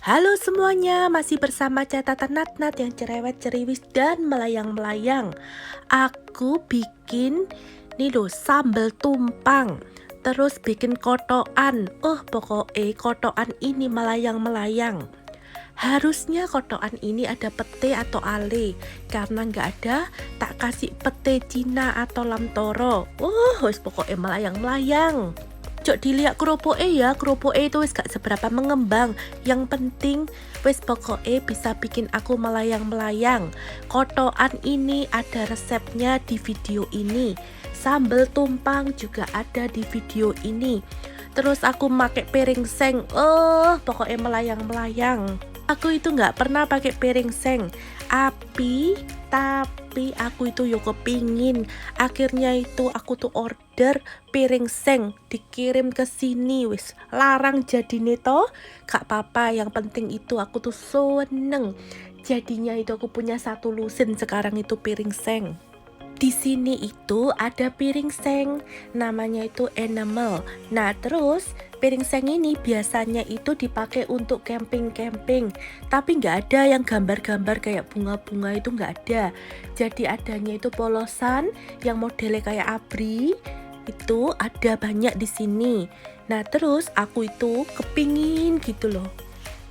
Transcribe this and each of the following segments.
Halo semuanya, masih bersama catatan Natnat yang cerewet, ceriwis, dan melayang-melayang. Aku bikin nih loh, sambal tumpang. Terus bikin kotokan. Pokoknya kotokan ini melayang-melayang. Harusnya kotokan ini ada pete atau ale. Karena nggak ada, tak kasih pete Cina atau lamtoro. Pokoknya melayang-melayang. Cok dilihat keropoke ya, keropoke itu wis gak seberapa mengembang. Yang penting wis pokoknya bisa bikin aku melayang-melayang. Kotokan ini ada resepnya di video ini. Sambal tumpang juga ada di video ini. Terus aku pakai piring seng. Pokoknya melayang-melayang. Aku itu nggak pernah pakai piring seng, tapi aku itu yo kepingin. Akhirnya itu aku tuh order piring seng dikirim ke sini. Wis larang jadi neto, gak apa-apa. Yang penting itu aku tuh seneng. Jadinya itu aku punya satu lusin sekarang itu piring seng. Di sini itu ada piring seng, namanya itu enamel. Nah terus piring seng ini biasanya itu dipakai untuk camping-camping, tapi nggak ada yang gambar-gambar kayak bunga-bunga, itu nggak ada. Jadi adanya itu polosan yang modelnya kayak abri, itu ada banyak di sini. Nah terus aku itu kepingin gitu loh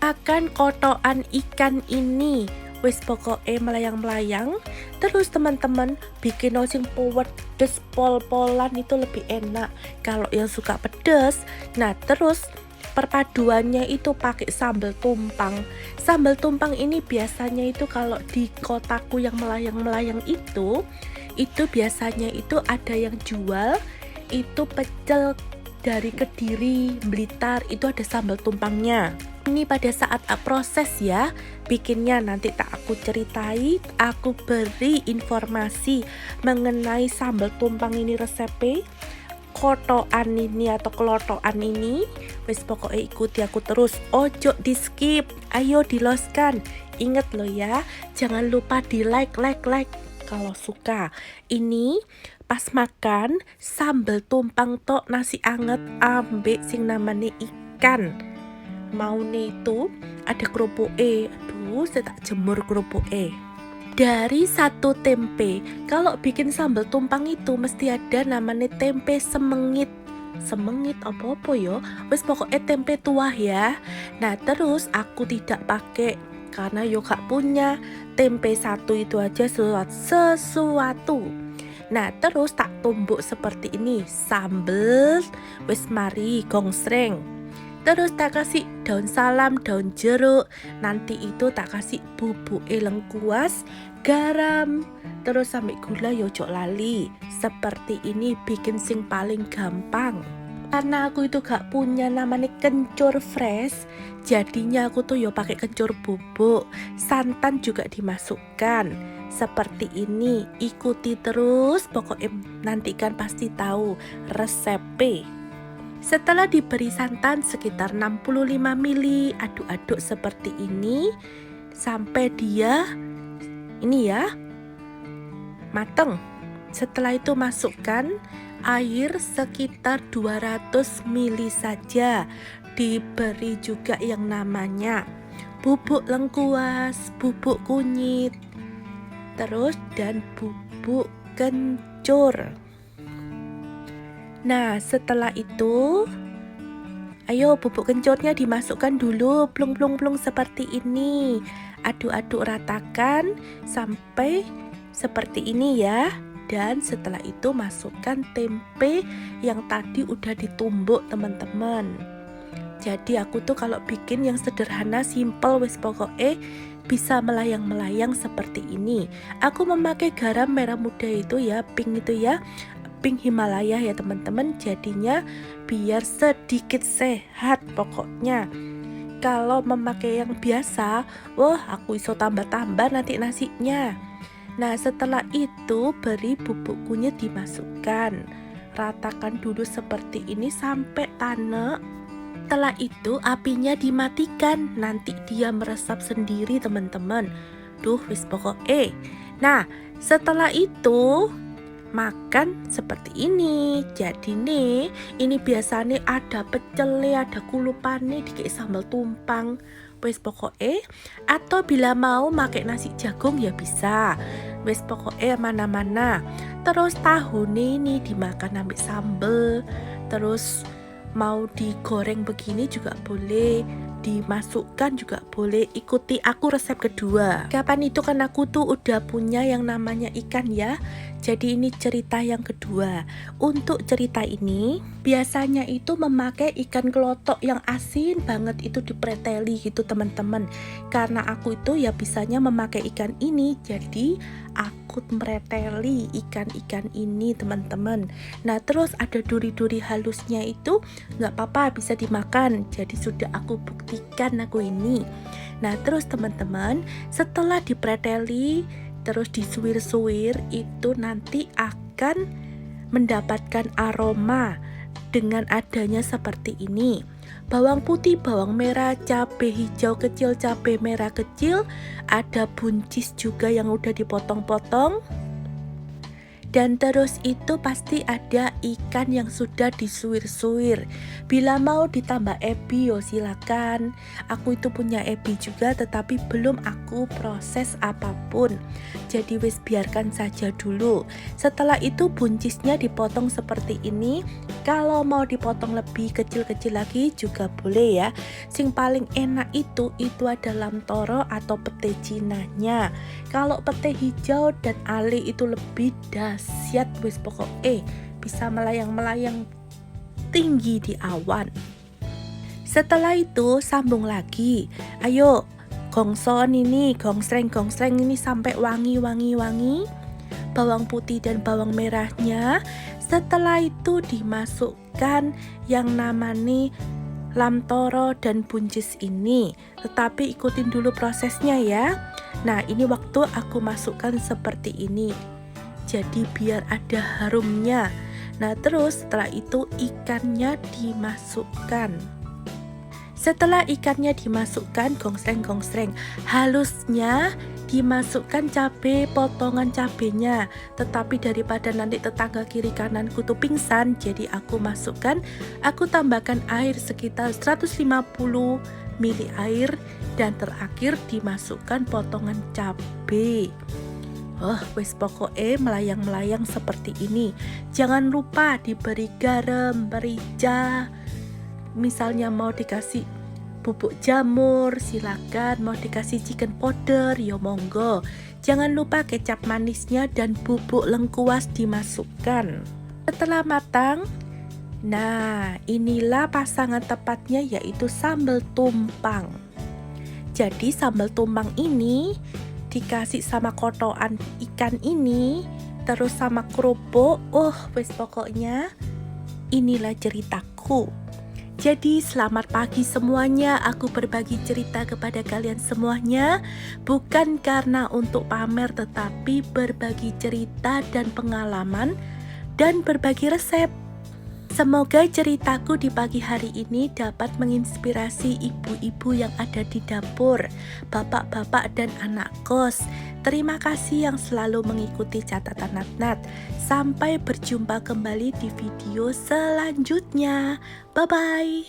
akan kotokan ikan ini. Wis pokoknya melayang-melayang. Terus teman-teman bikin sing pedes pol-polan itu lebih enak kalau yang suka pedes. Nah terus perpaduannya itu pakai sambal tumpang. Sambal tumpang ini biasanya itu kalau di kotaku yang melayang-melayang itu biasanya itu ada yang jual itu pecel dari Kediri, Blitar, itu ada sambal tumpangnya. Ini pada saat proses ya bikinnya, nanti tak aku ceritai, aku beri informasi mengenai sambal tumpang ini resepnya, kotokan ini atau kelotokan ini. Wes pokoknya ikuti aku terus, ojo di skip, ayo diloskan. Ingat lo ya, jangan lupa di like kalau suka. Ini pas makan sambal tumpang tok nasi anget ambek sing namanya ikan. Maune itu ada kerupuk aduh saya tak jemur kerupuk dari satu tempe. Kalau bikin sambal tumpang itu mesti ada namanya tempe semengit apa yo, wes pokoknya tempe tuah ya. Nah terus aku tidak pakai karena yo gak punya tempe satu itu aja sesuatu. Nah terus tak tumbuk seperti ini sambal, wes mari gongsreng. Terus tak kasih daun salam, daun jeruk. Nanti itu tak kasih bubuk lengkuas, garam, terus sampai gula yojok lali. Seperti ini bikin sing paling gampang. Karena aku itu gak punya namanya kencur fresh, jadinya aku tuh yo pakai kencur bubuk. Santan juga dimasukkan. Seperti ini, ikuti terus, pokoknya nantikan pasti tahu resepnya. Setelah diberi santan sekitar 65 ml, aduk-aduk seperti ini sampai dia ini ya mateng. Setelah itu masukkan air sekitar 200 ml saja. Diberi juga yang namanya bubuk lengkuas, bubuk kunyit, terus dan bubuk kencur. Nah setelah itu ayo bubuk kencurnya dimasukkan dulu, plung seperti ini. Aduk-aduk ratakan sampai seperti ini ya. Dan setelah itu masukkan tempe yang tadi udah ditumbuk teman-teman. Jadi aku tuh kalau bikin yang sederhana, simple, wes pokoknya bisa melayang-melayang seperti ini. Aku memakai garam merah muda itu ya, pink itu ya, pink Himalaya ya teman-teman. Jadinya biar sedikit sehat pokoknya. Kalau memakai yang biasa, wah aku iso tambah-tambah nanti nasinya. Nah setelah itu beri bubuk kunyit dimasukkan. Ratakan dulu seperti ini sampai tanek. Setelah itu apinya dimatikan, nanti dia meresap sendiri teman-teman. Duh wis pokoknya. Nah setelah itu makan seperti ini. Jadi nih, ini biasanya ada pecelnya, ada kulupane, dikasih sambal tumpang. Wes pokoke, atau bila mau pakai nasi jagung ya bisa. Wes pokoke mana-mana. Terus tahune ini dimakan ambil sambel. Terus mau digoreng begini juga boleh, dimasukkan juga boleh. Ikuti aku resep kedua. Kapan itu kan aku tuh udah punya yang namanya ikan ya. Jadi ini cerita yang kedua. Untuk cerita ini biasanya itu memakai ikan kelotok yang asin banget, itu dipreteli gitu teman-teman. Karena aku itu ya bisanya memakai ikan ini, jadi aku mereteli ikan-ikan ini teman-teman. Nah terus ada duri-duri halusnya itu nggak apa-apa, bisa dimakan. Jadi sudah aku buktikan aku ini. Nah terus teman-teman, setelah dipreteli terus disuir-suir, itu nanti akan mendapatkan aroma dengan adanya seperti ini. Bawang putih, bawang merah, cabai hijau kecil, cabai merah kecil, ada buncis juga yang udah dipotong-potong. Dan terus itu pasti ada ikan yang sudah disuir-suir. Bila mau ditambah ebi yo silakan. Aku itu punya ebi juga, tetapi belum aku proses apapun. Jadi wis biarkan saja dulu. Setelah itu buncisnya dipotong seperti ini. Kalau mau dipotong lebih kecil-kecil lagi juga boleh ya. Sing paling enak itu ada lamtoro atau pete cinanya. Kalau pete hijau dan ale itu lebih dahsyat, wis pokoknya bisa melayang-melayang tinggi di awan. Setelah itu sambung lagi. Ayo gongson ini, gongsreng ini sampai wangi. Bawang putih dan bawang merahnya. Setelah itu dimasukkan yang namanya lamtoro dan buncis ini. Tetapi ikutin dulu prosesnya ya. Nah ini waktu aku masukkan seperti ini, jadi biar ada harumnya. Nah terus setelah itu ikannya dimasukkan. Setelah ikannya dimasukkan, gongsreng, halusnya dimasukkan cabai, potongan cabenya. Tetapi daripada nanti tetangga kiri kananku tuh pingsan, jadi aku tambahkan air sekitar 150 ml air, dan terakhir dimasukkan potongan cabai. Wes pokoknya melayang-melayang seperti ini. Jangan lupa diberi garam, merica. Misalnya mau dikasih bubuk jamur, silakan. Mau dikasih chicken powder, yo monggo. Jangan lupa kecap manisnya dan bubuk lengkuas dimasukkan. Setelah matang, nah inilah pasangan tepatnya, yaitu sambal tumpang. Jadi sambal tumpang ini dikasih sama kotokan ikan ini, terus sama kerupuk. Wes pokoknya inilah ceritaku. Jadi selamat pagi semuanya. Aku berbagi cerita kepada kalian semuanya, bukan karena untuk pamer, tetapi berbagi cerita dan pengalaman dan berbagi resep. Semoga ceritaku di pagi hari ini dapat menginspirasi ibu-ibu yang ada di dapur, bapak-bapak dan anak kos. Terima kasih yang selalu mengikuti catatan Natnat. Sampai berjumpa kembali di video selanjutnya. Bye-bye.